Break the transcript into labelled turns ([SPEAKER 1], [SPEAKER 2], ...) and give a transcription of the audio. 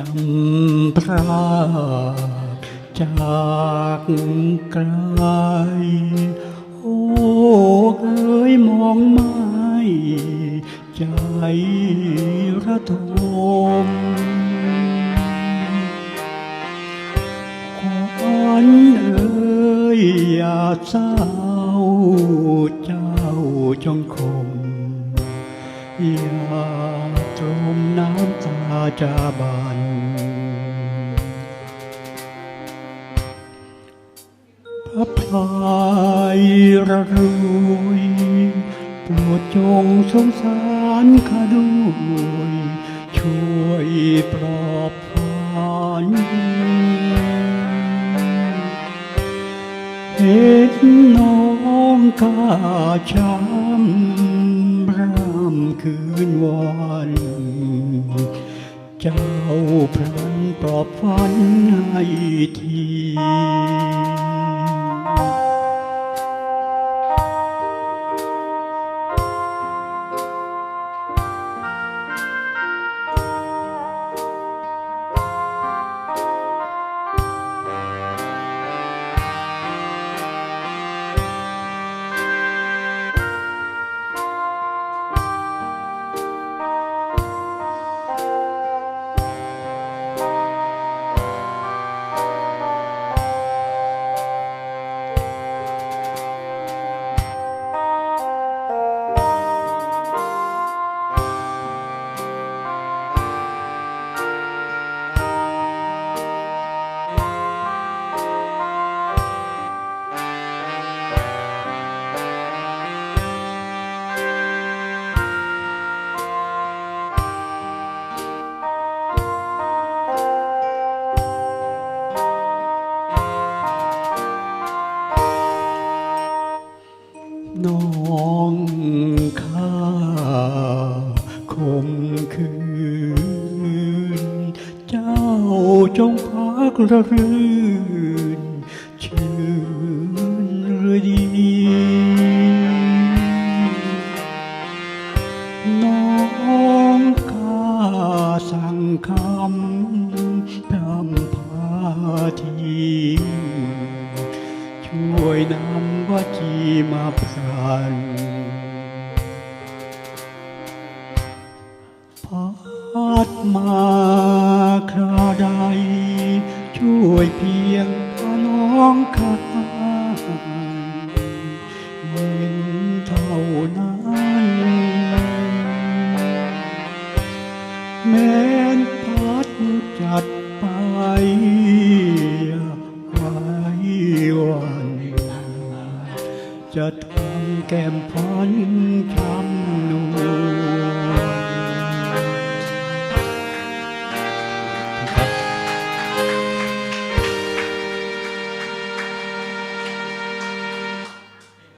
[SPEAKER 1] ำพรากจากไกลโอ้เอ๋ยมองไม่ใจระทมขวัญเอ๋ยอย่าเศร้าเจ้าจงคมอย่าตรมน้ำตาจาบันพระพายระรวยโปรดจงสงสารข้าด้วยช่วยปลอบฝันเห็นน้องข้าช้ำร่ำคืนวันเจ้าพลันปลอบฝันให้ทีน้องข้าคมคืนเจ้าจงพักระรื่นชื่นดีน้องข้าสั่งคำพร่ำพาทีช่วยนำวจีมาพรันพัดมาคราใดช่วยเพียงพาน้องข้าเห็นเท่านั้นแม้นพัดจัดไปไว้วันจะทำแก้มพันช้ำนวล